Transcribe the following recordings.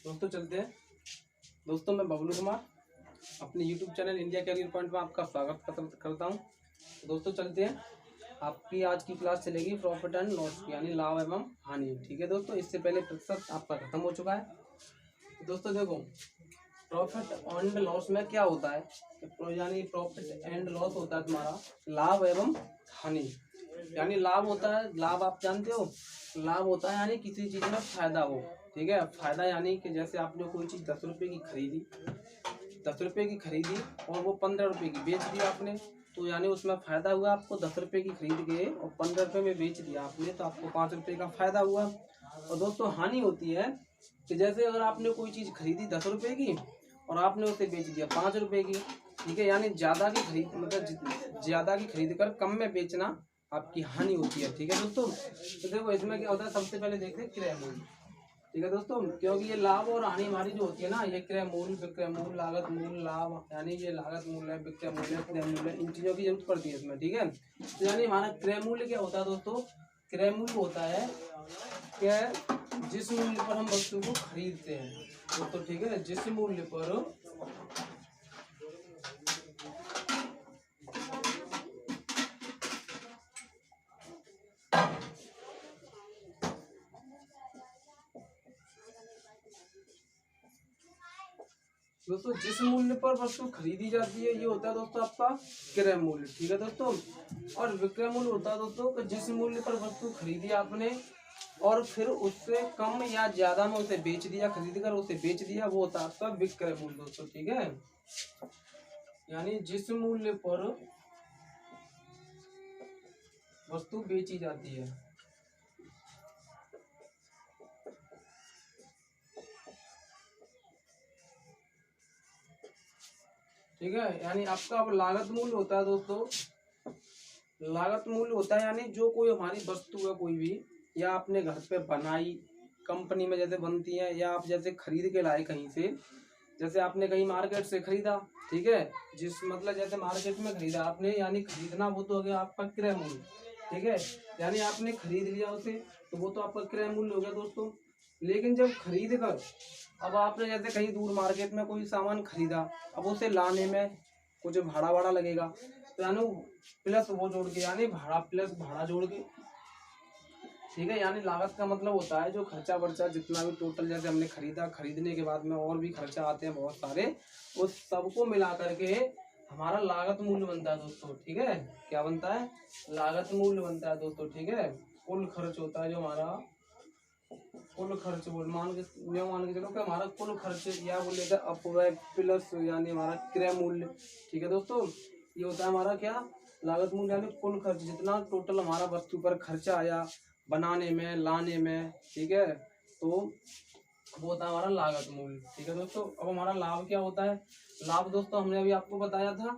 दोस्तों चलते हैं। दोस्तों मैं बबलू कुमार अपने YouTube channel India career point में आपका स्वागत करता हूं। दोस्तों चलते हैं, आपकी आज की क्लास चलेगी प्रॉफिट एंड लॉस यानी लाभ एवं हानि। ठीक है दोस्तों, इससे पहले प्रतिशत आपका खत्म हो चुका है। तो दोस्तों देखो, प्रॉफिट एंड लॉस में क्या होता है, यानी प्रॉफिट एंड लॉस होता है तुम्हारा लाभ एवं हानि। यानी लाभ होता है, लाभ आप जानते हो, लाभ होता है यानी किसी चीज में फायदा हो। ठीक है, फायदा यानी कि जैसे आपने कोई चीज 10 रुपए की खरीदी, 10 रुपए की खरीदी और वो 15 रुपए की बेच दी आपने, तो यानी उसमें फायदा हुआ। आपको 10 रुपए की खरीद के और 15 रुपए में बेच दिया आपने, तो आपको 5 रुपए का फायदा हुआ। और दोस्तों हानि होती है कि जैसे अगर आपने कोई चीज खरीदी 10 रुपए की और आपने उसे बेच दिया 5 रुपए की। ठीक है, यानी ज्यादा की खरीद मतलब ज्यादा की खरीद कर कम में बेचना आपकी हानि होती है। ठीक है दोस्तों, तो देखो इसमें क्या होता है, सबसे पहले देखते हैं क्रय मूल्य। ठीक है दोस्तों, क्योंकि ये लाभ और हानि हमारी जो होती है ना, ये क्रय मूल्य, विक्रय मूल्य, लागत मूल्य, लाभ यानी ये लागत मूल्य है, विक्रय मूल्य, क्रय मूल्य, इन चीजों की जरूरत पड़ती है इसमें। ठीक है, तो यानी हमारा क्रय मूल्य क्या होता है दोस्तों, क्रय मूल्य होता है कि जिस मूल्य पर हम वस्तु को खरीदते हैं दोस्तों। ठीक है, जिस मूल्य पर दोस्तों जिस मूल्य पर वस्तु खरीदी जाती है, ये होता है दोस्तों आपका क्रय मूल्य। ठीक है दोस्तों, और विक्रय मूल्य होता है दोस्तों कि जिस मूल्य पर वस्तु खरीदी आपने और फिर उससे कम या ज्यादा में उसे बेच दिया, खरीद कर उसे बेच दिया, वो होता है आपका विक्रय मूल्य दोस्तों। ठीक है, यानी जिस मूल्य पर वस्तु बेची जाती है, ठीक है, यानी आपका अब लागत मूल्य होता है दोस्तों। लागत मूल्य होता है यानी जो कोई हमारी वस्तु है कोई भी, या आपने घर पे बनाई, कंपनी में जैसे बनती है, या आप जैसे खरीद के लाए कहीं से, जैसे आपने कहीं मार्केट से खरीदा। ठीक है, जिस मतलब जैसे मार्केट में खरीदा आपने, यानी खरीदना वो तो हो गया आपका क्रय मूल्य। ठीक है, यानी आपने खरीद लिया उसे, तो वो तो आपका क्रय मूल्य हो गया दोस्तों। लेकिन जब खरीद कर अब आपने जैसे कहीं दूर मार्केट में कोई सामान खरीदा, अब उसे लाने में कुछ भाड़ा वाड़ा लगेगा, तो यानी प्लस वो जोड़ के, यानी भाड़ा प्लस भाड़ा जोड़ के। ठीक है, यानी लागत का मतलब होता है जो खर्चा वर्चा जितना भी टोटल जैसे हमने खरीदा, खरीदने के बाद में और भी खर्चा आते हैं बहुत सारे, उस सबको मिला करके हमारा लागत मूल्य बनता है दोस्तों। ठीक है, क्या बनता है, लागत मूल्य बनता है दोस्तों। ठीक है, कुल खर्च होता है जो हमारा कुल खर्च मान के चलो कि हमारा कुल खर्च या बोल लेते हैं अपव्यय प्लस यानी हमारा क्रय मूल्य। ठीक है दोस्तों, ये होता है हमारा क्या, लागत मूल्य यानी कुल खर्च, जितना टोटल हमारा वस्तु पर खर्चा आया बनाने में, लाने में। ठीक है, तो वो होता है हमारा लागत मूल्य। ठीक है दोस्तों, अब हमारा लाभ क्या होता है। लाभ दोस्तों हमने अभी आपको बताया था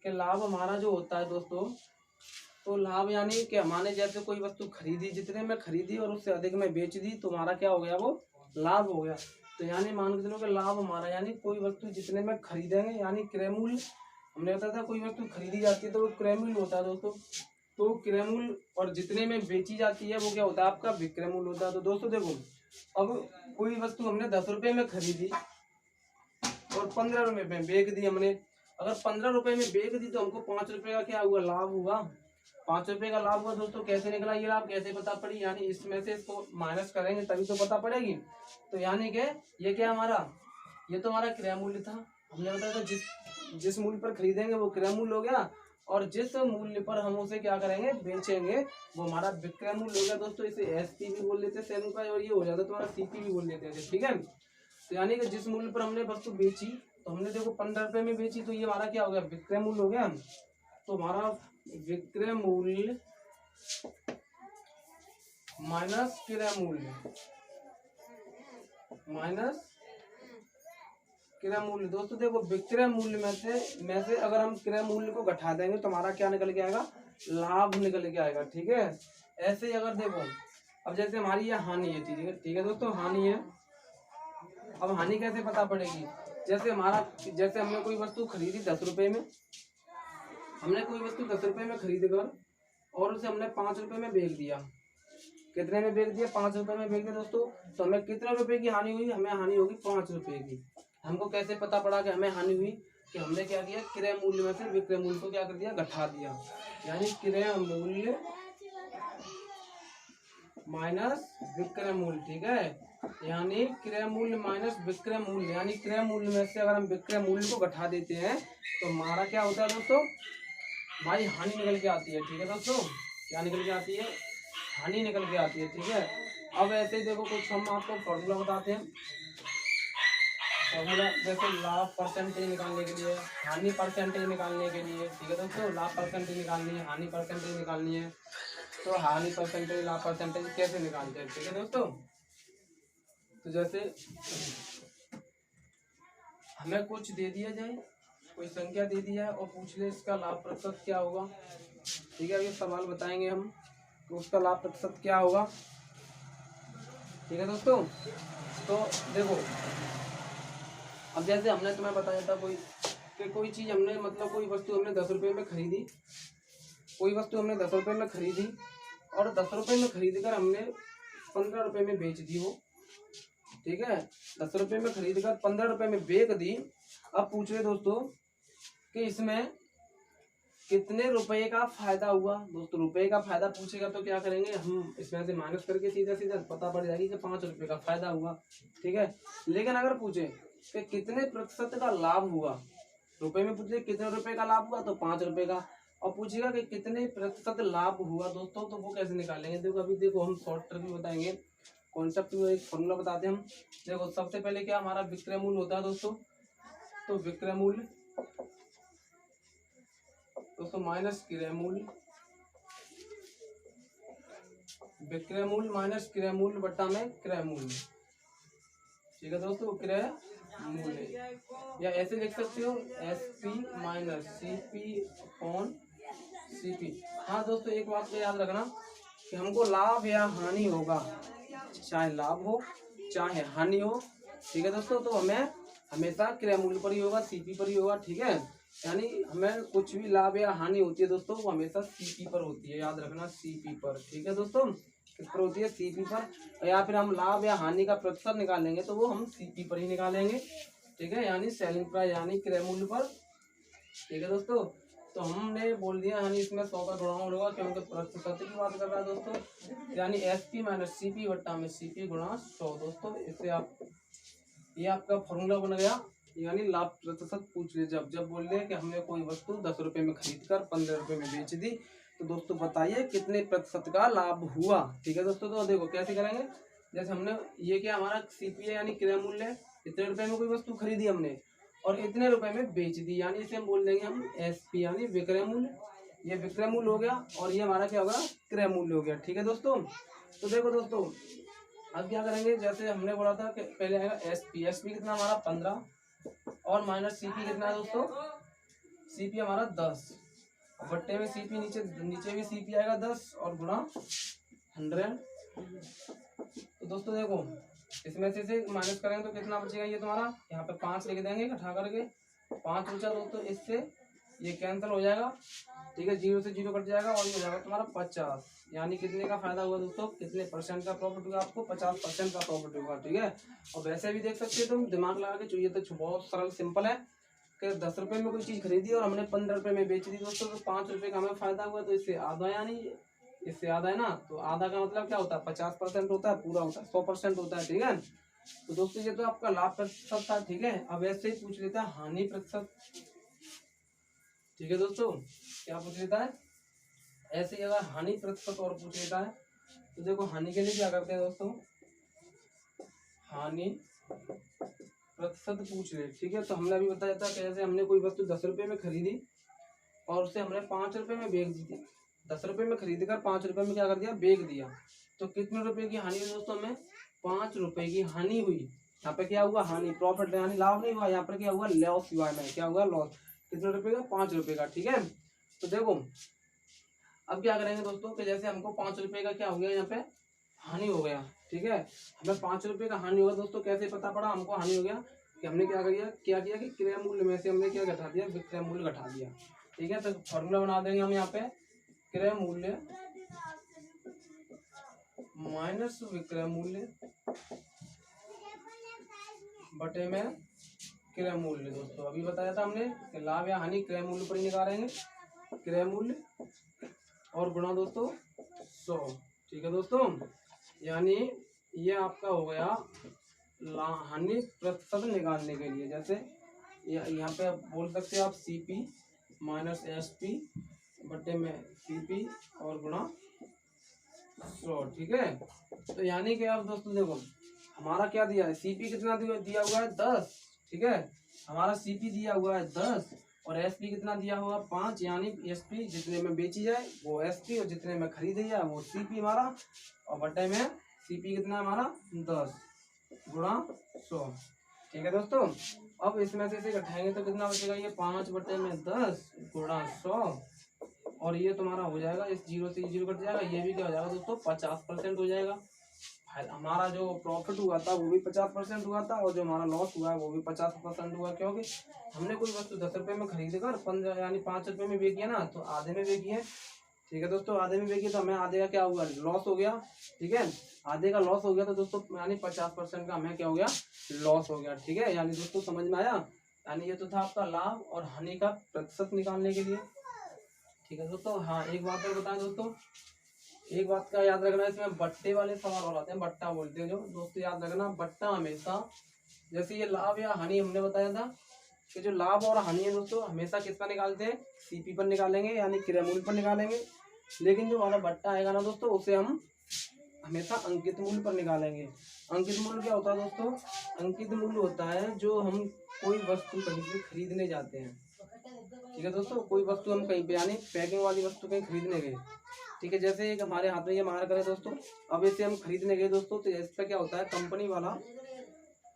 कि लाभ हमारा जो होता है दोस्तों, तो लाभ यानी कि हमारे जैसे कोई वस्तु खरीदी, जितने में खरीदी और उससे अधिक में बेच दी, तो हमारा क्या हो गया, वो लाभ हो गया। तो यानी मान के चलो कि लाभ हमारा यानी कोई वस्तु जितने में खरीदेंगे, यानी क्रय मूल्य हमने बताया था, कोई वस्तु खरीदी जाती है तो वो क्रय मूल्य होता है दोस्तों। तो क्रय मूल्य और जितने में बेची जाती है वो क्या होता है, आपका विक्रय मूल्य होता है। तो दोस्तों देखो, अब कोई वस्तु हमने 10 रुपए में खरीदी और 15 रुपए में बेच दी हमने। अगर 15 रुपए में बेच दी तो हमको 5 रुपए का क्या हुआ, लाभ हुआ। 5 रुपए का लाभ हुआ दोस्तों। कैसे निकला ये लाभ, कैसे पता पड़ी, यानी इसमें से इसको माइनस करेंगे तभी तो पता पड़ेगी। तो यानी कि ये क्या हमारा, ये तो हमारा क्रय मूल्य था। हमने बताया था जिस मूल्य पर खरीदेंगे वो क्रय मूल्य हो गया, और जिस मूल्य पर हम उसे क्या करेंगे, बेचेंगे, वो हमारा विक्रय मूल्य हो गया दोस्तों। इसे एसपी भी बोल लेते सेम का, और ये हो जाता तुम्हारा सीपी भी बोल लेते थे। ठीक है, तो यानी कि जिस मूल्य पर हमने वस्तु बेची, तो हमने देखो 15 रुपए में बेची, तो ये हमारा क्या हो गया, विक्रय मूल्य हो गया। तो हमारा विक्रय मूल्य माइनस क्रय मूल्य, माइनस क्रय मूल्य। दोस्तों देखो, विक्रय मूल्य में से अगर हम क्रय मूल्य को घटा देंगे तो हमारा क्या निकल के आएगा, लाभ निकल के आएगा। ठीक है, ऐसे ही अगर देखो, अब जैसे हमारी ये हानि है, ठीक है दोस्तों, हानि है। अब हानि कैसे पता पड़ेगी, जैसे हमने कोई वस्तु खरीदी 10 रुपए में, हमने कोई वस्तु 10 रुपए में खरीद कर और उसे हमने 5 रुपए में बेच दिया। कितने में बेच दिया, 5 रुपए में बेच दिया दोस्तों। तो हमें कितने रुपए की हानि हुई, हमें हानि होगी 5 रुपए की। हमको कैसे पता पड़ा कि हमें हानि हुई, कि हमने क्या किया, क्रय मूल्य में से विक्रय मूल्य को क्या कर दिया, घटा दिया। यानी क्रय मूल्य माइनस विक्रय मूल्य, ठीक है। यानी क्रय मूल्य माइनस विक्रय मूल्य, यानी क्रय मूल्य में से अगर हम विक्रय मूल्य को घटा देते हैं तो हमारा क्या होता है दोस्तों, हमारी हानि निकल के आती है, ठीक है दोस्तों। क्या निकल के आती है, हानि निकल के आती है, ठीक है। अब ऐसे ही देखो कुछ हम आपको फॉर्मूला बताते हैं। फॉर्मूला जैसे लाभ परसेंटेज निकालने के लिए, हानि परसेंटेज निकालने के लिए, ठीक है दोस्तों। लाभ परसेंटेज निकालनी है, हानि परसेंटेज निकालनी है, तो हानि परसेंटेज लाभ परसेंटेज कैसे निकालते हैं, ठीक है दोस्तों। तो जैसे हमें कुछ दे दिया जाए, कोई संख्या दे दिया है और पूछ ले इसका लाभ प्रतिशत क्या होगा, ठीक है। अब ये सवाल बताएंगे हम तो उसका लाभ प्रतिशत क्या होगा, ठीक है दोस्तों। तो देखो अब जैसे हमने तुम्हें बताया था कोई चीज हमने मतलब कोई वस्तु हमने 10 रुपये में खरीदी, कोई वस्तु हमने 10 रुपये में खरीदी और 10 रुपये में खरीद कर हमने 15 रुपये में बेच दी हो, ठीक है। 10 रुपये में खरीद कर 15 रुपये में बेच दी। अब पूछ रहे दोस्तों कि इसमें कितने रुपए का फायदा हुआ। दोस्तों रुपए का फायदा पूछेगा तो क्या करेंगे हम, इसमें से माइनस करके सीधा सीधा पता पड़ जाएगी कि 5 रुपए का फायदा हुआ, ठीक है। लेकिन अगर पूछे कि कितने प्रतिशत का लाभ हुआ, रुपए में पूछे कितने रुपए का लाभ हुआ तो 5 रुपए का, और पूछेगा कि कितने प्रतिशत लाभ हुआ दोस्तों, तो वो कैसे निकालेंगे। देखो अभी देखो हम शॉर्ट ट्रिक भी बताएंगे, कॉन्सेप्ट में एक फॉर्मूला बताते हैं हम। देखो सबसे पहले क्या हमारा विक्रय मूल्य होता है दोस्तों, तो विक्रय मूल्य दोस्तों माइनस क्रय मूल्य, विक्रय मूल्य माइनस क्रय मूल्य बट्टा में क्रय मूल्य, ठीक है दोस्तों। क्रय मूल्य या ऐसे लिख सकते हो SP minus CP upon CP। हाँ दोस्तों एक बात तो याद रखना कि हमको लाभ या हानि होगा, चाहे लाभ हो चाहे हानि हो, ठीक है दोस्तों। तो हमें हमेशा क्रय मूल्य पर ही होगा, CP पर ही होगा, ठीक है। यानी हमें कुछ भी लाभ या हानि होती है दोस्तों वो हमेशा CP पर होती है, याद रखना CP पर, ठीक है दोस्तों। किस पर होती है, CP पर। या फिर हम लाभ या हानि का प्रतिशत निकालेंगे तो वो हम CP पर ही निकालेंगे, ठीक है। यानी सेलिंग प्राइस यानी क्रय मूल्य पर, ठीक है दोस्तों। तो हमने बोल दिया यानी इसमें 100 का गुणा होगा क्योंकि प्रतिशत की बात कर रहा है दोस्तों। यानी SP माइनस CP बट्टा में CP गुणा 100 दोस्तों। इससे आप ये आपका फॉर्मूला बन गया। यानी लाभ प्रतिशत पूछ ले जब बोल रहे कि हमने कोई वस्तु 10 रुपये में खरीद कर 15 रुपये में बेच दी, तो दोस्तों बताइए कितने प्रतिशत का लाभ हुआ, ठीक है दोस्तों। तो देखो कैसे करेंगे, जैसे हमने ये क्या हमारा CP है यानी क्रय मूल्य है, इतने रुपए में कोई वस्तु खरीदी हमने और इतने रुपए में बेच दी, यानी इसे हम बोल देंगे हम SP यानी विक्रय मूल्य। ये विक्रय मूल्य हो गया और ये हमारा क्या होगा, क्रय मूल्य हो गया, ठीक है दोस्तों। तो देखो दोस्तों अब क्या करेंगे, जैसे हमने बोला था कि पहले आएगा SP कितना हमारा 15 और माइनस CP कितना है दोस्तों, CP हमारा 10, बट्टे में CP नीचे भी CP आएगा 10 और गुणा 100। तो दोस्तों देखो इसमें से माइनस करेंगे तो कितना बचेगा, ये तुम्हारा यहाँ पे 5 लिख देंगे इकट्ठा करके, 5 बचा दोस्तों। इससे ये कैंसिल हो जाएगा, ठीक है, 0 से 0 कट जाएगा और ये हो जाएगा तुम्हारा 50। यानी कितने का फायदा हुआ दोस्तों, कितने परसेंट का प्रॉफिट हुआ आपको, 50% का प्रॉफिट होगा, ठीक है। और वैसे भी देख सकते हो तुम दिमाग लगा के, चाहिए तो बहुत सरल सिंपल है कि 10 रुपये में कोई चीज़ खरीदी और हमने 15 रुपये में बेच दी दोस्तों, तो 5 रुपये का हमें फायदा हुआ। तो इससे आधा, यानी इससे आधा है ना, तो आधा का मतलब क्या होता है, 50% होता है, पूरा होता है 100% होता है, ठीक है। तो दोस्तों ये तो आपका लाभ प्रतिशत था, ठीक है। अब ऐसे ही पूछ लेता है हानि प्रतिशत, ठीक है दोस्तों। क्या पूछ लेता है, ऐसे ही अगर हानि प्रतिशत और पूछ लेता है तो देखो हानि के लिए क्या करते हैं दोस्तों, हानि प्रतिशत पूछ ले, ठीक है। तो हमने अभी बताया था कि जैसे हमने कोई वस्तु 10 रुपये में खरीदी और उसे हमने 5 रुपये में बेच दी थी। 10 रुपये में खरीद कर 5 रुपये में क्या कर दिया, बेच दिया। तो कितने रुपए की हानि हुई दोस्तों, हमें 5 रुपये की हानि हुई। यहाँ पे क्या हुआ, हानि, प्रॉफिट यानी लाभ नहीं हुआ, यहाँ पर क्या हुआ, लॉस हुआ है, क्या हुआ, लॉस। कितने रुपए का, 5 रुपये का, ठीक है। तो देखो अब क्या करेंगे दोस्तों कि जैसे हमको 5 रुपये का क्या हो गया, यहाँ पे हानि हो गया, ठीक है। हमें 5 रुपये का हानि होगा दोस्तों, कैसे पता पड़ा हमको हानि हो गया, कि हमने क्या किया कि क्रय मूल्य में से हमने क्या घटा दिया, विक्रय मूल्य घटा दिया, ठीक है। तो फॉर्मूला बना देंगे हम यहाँ पे, क्रय मूल्य माइनस विक्रय मूल्य बटे में क्रय मूल्य। दोस्तों अभी बताया था हमने कि लाभ या हानि क्रय मूल्य पर ही निकालेंगे, क्रय मूल्य और गुणा दोस्तों 100। ठीक है दोस्तों, यानी ये आपका हो गया हानि प्रतिशत निकालने के लिए। जैसे यहाँ पे आप बोल सकते हैं आप CP माइनस SP बटे में CP और गुणा 100। ठीक है, तो यानी कि आप दोस्तों देखो हमारा क्या दिया है, CP कितना दिया हुआ है 10। ठीक है, हमारा CP दिया हुआ है 10 और SP कितना दिया हुआ 5। यानी SP जितने में बेची जाए वो SP और जितने में खरीदी जाए वो CP हमारा, और बटे में CP कितना हमारा 10 गुणा 100। ठीक है दोस्तों, अब इसमें से इसे घटाएंगे तो कितना बचेगा, ये 5 बटे में 10 गुणा 100 और ये तुम्हारा हो जाएगा, इस 0 से 0 कट जाएगा, ये भी क्या हो जाएगा दोस्तों 50% हो जाएगा। हमारा जो प्रॉफिट हुआ था वो भी 50% हुआ था और जो हमारा लॉस हुआ है वो भी 50% हुआ, क्योंकि हमने कोई वस्तु 10 रुपए में खरीद कर 15 यानी 5 रुपए में बेची है ना, तो आधे में बेची है। ठीक है दोस्तों, आधे में बेची तो हमें आधे का क्या हुआ, लॉस हो गया। ठीक है, आधे का लॉस हो गया तो दोस्तों यानी 50% का हमें क्या हो गया, लॉस हो गया। ठीक है, यानी दोस्तों समझ में आया, यानी ये तो था आपका लाभ और हानि का प्रतिशत निकालने के लिए। ठीक है दोस्तों, हाँ एक बात और बताएं दोस्तों, एक बात का याद रखना, इसमें बट्टे वाले सवाल और आते हैं, बट्टा बोलते हैं जो दोस्तों, याद रखना बट्टा हमेशा, जैसे ये लाभ या हानि हमने बताया था कि जो लाभ और हानि है दोस्तों हमेशा किस पर निकालते हैं, CP पर निकालेंगे यानी क्रय मूल्य पर निकालेंगे। लेकिन जो हमारा बट्टा आएगा ना दोस्तों उसे हम हमेशा अंकित मूल्य पर निकालेंगे। अंकित मूल्य क्या होता है दोस्तों, अंकित मूल्य होता है जो हम कोई वस्तु कहीं से खरीदने जाते हैं। ठीक है दोस्तों, कोई वस्तु हम कहीं पे यानी पैकिंग वाली वस्तु कहीं खरीदने गए। ठीक है, जैसे एक हमारे हाथ में ये मार करे दोस्तों, अब इसे हम खरीदने गए दोस्तों, तो इसका क्या होता है, कंपनी वाला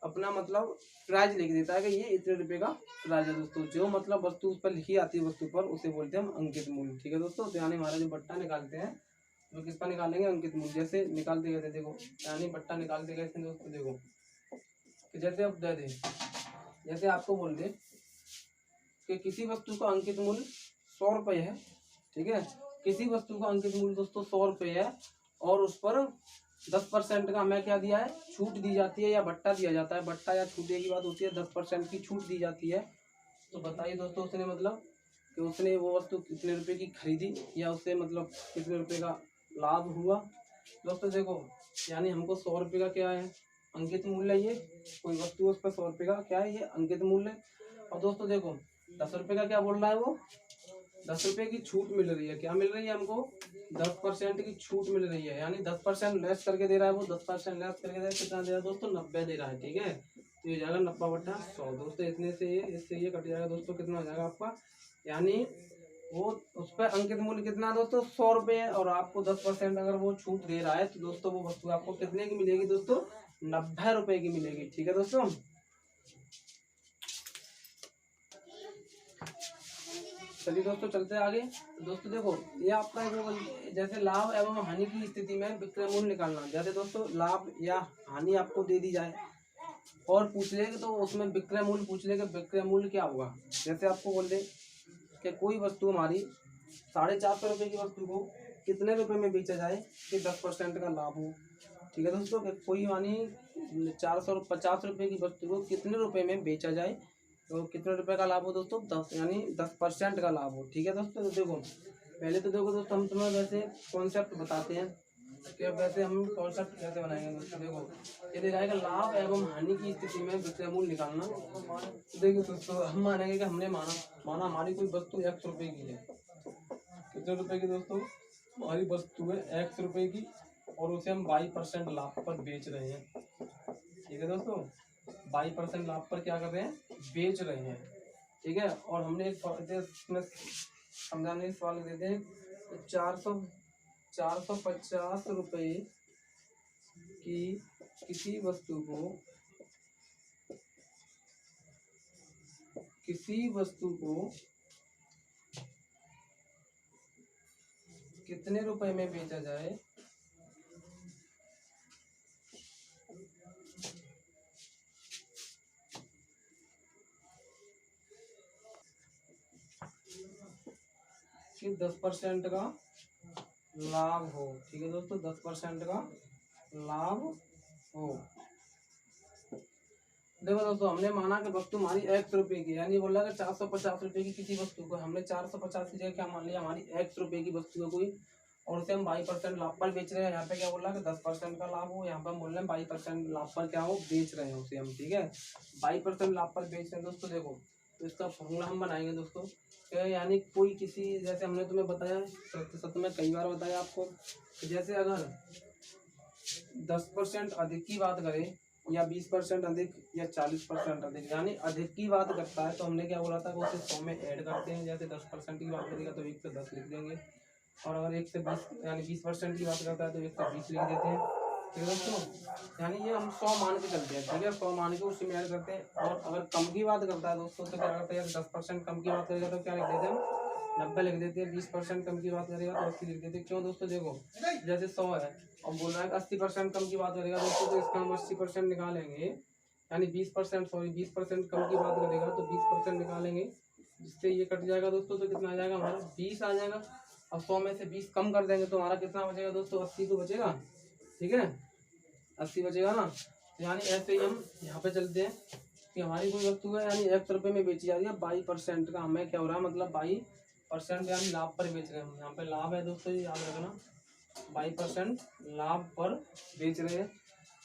अपना मतलब प्राइस लिख देता है कि ये इतने रुपए का प्राइस है दोस्तों। जो मतलब वस्तु उस पर लिखी आती है वस्तु पर उसे बोलते हैं हम अंकित मूल्य। ठीक है दोस्तों, तो यानी हमारा जो बट्टा निकालते हैं तो किस पर निकालेंगे, अंकित मूल्य। जैसे निकालते गए थे देखो, यानी बट्टा निकालते गए थे दोस्तों, देखो कि जैसे अब दे दे, जैसे आपको बोल दे कि किसी वस्तु का अंकित मूल्य 100 रुपये है। ठीक है, किसी वस्तु का अंकित मूल्य दोस्तों 100 रुपये है और उस पर 10% का हमें क्या दिया है, छूट दी जाती है या बट्टा दिया जाता है। बट्टा या छूटे की बात होती है, 10% की छूट दी जाती है। तो बताइए दोस्तों उसने मतलब कि उसने वो वस्तु कितने रुपए की खरीदी या उससे मतलब कितने रुपए का लाभ हुआ। दोस्तों देखो, यानी हमको 100 रुपये का क्या है, अंकित मूल्य, ये कोई वस्तु उस पर 100 रुपये का क्या है, ये अंकित मूल्य। और दोस्तों देखो 10 रुपये का क्या बोल रहा है वो, 10 रुपये की छूट मिल रही है। क्या मिल रही है हमको, 10% की छूट मिल रही है, यानी 10% लेस करके दे रहा है वो, 10% लेस करके दे रहा है, कितना दे रहा है दोस्तों, 90 दे रहा है। ठीक है, तो ये जाएगा 90 बटा 100 दोस्तों, इतने से ये इससे ये कट जाएगा दोस्तों, कितना हो जाएगा आपका, यानी वो उस पर अंकित मूल्य कितना है दोस्तों 100 रुपये है और आपको 10% अगर वो छूट दे रहा है तो दोस्तों वो वस्तु आपको कितने की मिलेगी दोस्तों, 90 रुपये की मिलेगी। ठीक है दोस्तों, चलिए दोस्तों चलते हैं आगे। दोस्तों देखो ये आपका जो जैसे लाभ एवं हानि की स्थिति में विक्रय मूल्य निकालना, जैसे दोस्तों लाभ या हानि आपको दे दी जाए और पूछ ले तो उसमें विक्रय मूल्य पूछ ले कि विक्रय मूल्य क्या होगा। जैसे आपको बोल दे कि कोई वस्तु हमारी 450 रुपये की वस्तु को कितने रुपए में बेचा जाए कि 10% का लाभ हो। ठीक है दोस्तों, कोई मानी 450 रुपये की वस्तु को कितने रुपए में बेचा जाए तो कितने रुपए का लाभ हो दोस्तों, 10 यानी 10% का लाभ हो। ठीक है दोस्तों, तो देखो पहले तो देखो दोस्तों हम तुम्हें वैसे कॉन्सेप्ट बताते हैं कि वैसे हम कॉन्सेप्ट कैसे बनाएंगे दोस्तों। देखो ये दिखाएगा लाभ एवं हानि की स्थिति में विक्रय मूल्य निकालना। देखिए दोस्तों हम मानेंगे कि हमने माना हमारी कोई वस्तु 100 रुपये की है। कितने रुपए की दोस्तों, हमारी वस्तु है 100 रुपये की और उसे हम 22% लाभ पर बेच रहे हैं। ठीक है दोस्तों, 22% लाभ पर क्या कर रहे हैं, बेच रहे हैं। ठीक है, और हमने एक इसमें समझाने का सवाल देते हैं, 450 रुपये की किसी वस्तु को कितने रुपए में बेचा जाए कि 10% का लाभ हो। ठीक है दोस्तों, 10% का लाभ हो। देखो दोस्तों, हमने माना कि वस्तु हमारी ₹X की, यानी बोला कि 450 रुपए की किसी वस्तु को हमने 450 की जगह क्या मान लिया, हमारी ₹X की वस्तु है कोई, और उसे हम 22% लाभ पर बेच रहे हैं। यहाँ पे क्या बोला कि 10% का लाभ हो, यहाँ पर हम बोल रहे हैं 22% लाभ पर क्या हो, बेच रहे हैं उसे हम, ठीक है। 22% लाभ पर बेच रहे हैं दोस्तों। देखो तो इसका फॉर्मूला हम बनाएंगे दोस्तों, यानी कोई किसी, जैसे हमने तुम्हें बताया प्रतिशत में कई बार बताया आपको, जैसे अगर 10% अधिक की बात करें, या 20% अधिक, या 40% अधिक, यानी अधिक की बात करता है तो हमने क्या बोला था कि उसे 100 में ऐड करते हैं। जैसे 10% की बात करेगा तो 1 से 10 लिख देंगे, और अगर 1 से 20 यानी 20% की बात करता है तो 1 से 20 लिख देते हैं, ठीक है दोस्तों। यानी ये हम 100 मान के चलते हैं, ठीक है, 100 मान के उसी में ऐड करते हैं। और अगर कम की बात करता है दोस्तों तो क्या करते हैं, 10% कम की बात करेगा तो क्या लिख देते हैं, 90 लिख देते हैं। 20% कम की बात करेगा तो 80 लिख देते हैं। क्यों दोस्तों, देखो जैसे 100 है और बोल रहा है कि 80% कम की बात करेगा दोस्तों, तो इसका हम 80% निकालेंगे, यानी 20%, सॉरी 20% कम की बात करेगा तो 20% निकालेंगे, जिससे ये कट जाएगा दोस्तों, तो कितना आ जाएगा हमारा 20 आ जाएगा। अब 100 में से 20 कम कर देंगे तो हमारा कितना बचेगा दोस्तों, 80 तो बचेगा, ठीक है, 80 बचेगा ना। यानी ऐसे ही हम यहाँ पे चलते हैं कि हमारी कोई वस्तु है यानी ₹X में बेची जा रही है, 22% का हमें क्या हो रहा है, मतलब 22% यानी लाभ पर बेच रहे हैं हम। यहाँ पे लाभ है दोस्तों, ये याद रखना, 22% लाभ पर बेच रहे हैं,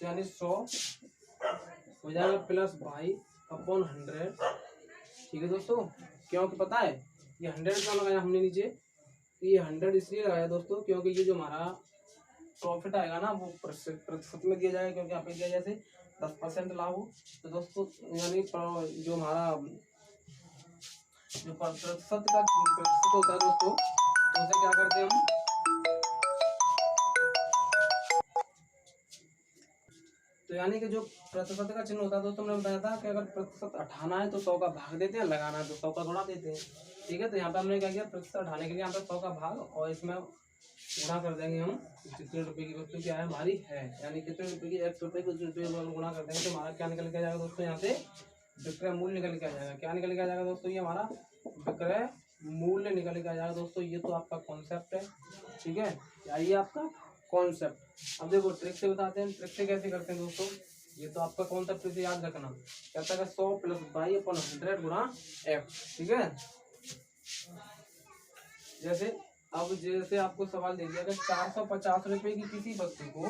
तो यानी 100 हो जाएगा प्लस 22/100, ठीक है दोस्तों। क्योंकि पता है ये 100 क्यों लगाया हमने नीचे, ये 100 इसलिए लगाया दोस्तों क्योंकि ये जो हमारा प्रॉफिट आएगा ना वो प्रतिशत में दिया जाएगा, क्योंकि यहाँ पे दिया जैसे 10% लाभ हो, तो दोस्तों यानी जो हमारा जो प्रतिशत होता है दोस्तों, तो उसे क्या करते हैं हम, तो यानी कि जो प्रतिशत का चिन्ह होता है दोस्तों, हमने बताया था कि अगर प्रतिशत हटाना है तो 100 का भाग देते हैं, लगाना है तो 100 का गुणा देते हैं, ठीक है। तो यहाँ पे हमने क्या किया, प्रतिशत हटाने के लिए यहाँ पे 100 का भाग और इसमें गुणा कर देंगे हम, जितने रुपए की वस्तु क्या है हमारी है, यानी कितने रुपए की ₹X की रुपये गुणा कर देंगे तो हमारा क्या निकल के आ जाएगा दोस्तों, यहाँ से विक्रय मूल्य निकल के आ जाएगा। क्या निकल के आ जाएगा दोस्तों, ये हमारा विक्रय मूल्य निकल के आ जाएगा दोस्तों। ये तो आपका कॉन्सेप्ट है, ठीक है, यही आपका कॉन्सेप्ट। अब देखो ट्रिक से बताते हैं, ट्रिक से कैसे करते हैं दोस्तों, ये तो आपका कॉन्सेप्ट से याद रखना, कहता है 100 + 22/100 गुणा X, ठीक है। जैसे आपको सवाल दे दिया कि 450 रुपए की किसी वस्तु को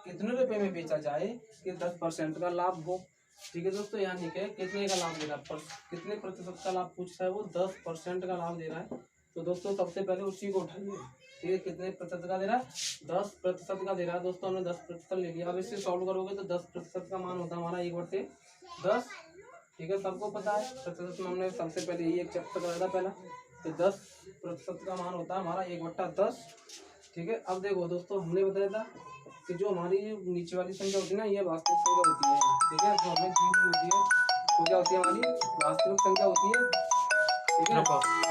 कितने रुपए में बेचा जाए कि 10% का लाभ हो, ठीक है दोस्तों। यानी कि कितने का लाभ दे रहा है, कितने प्रतिशत का लाभ पूछता है, वो 10% का लाभ दे रहा है। तो दोस्तों सबसे पहले उसी को उठाइए, ठीक है, कितने प्रतिशत का दे रहा है, 10% का दे रहा है दोस्तों, हमने 10% ले लिया। अब इससे सॉल्व करोगे तो 10% का मान होता है हमारा 1/10, ठीक है, सबको पता है प्रतिशत में हमने सबसे पहले यही एक चैप्टर कराया था पहला, तो 10% का मान होता है हमारा 1/10, ठीक है। अब देखो दोस्तों हमने बताया था कि जो हमारी नीचे वाली संख्या होती है ना, ये वास्तविक संख्या होती है, ठीक है, जो हमें दी हुई होती है वो क्या होती है, हमारी वास्तविक संख्या होती है, ठीक है।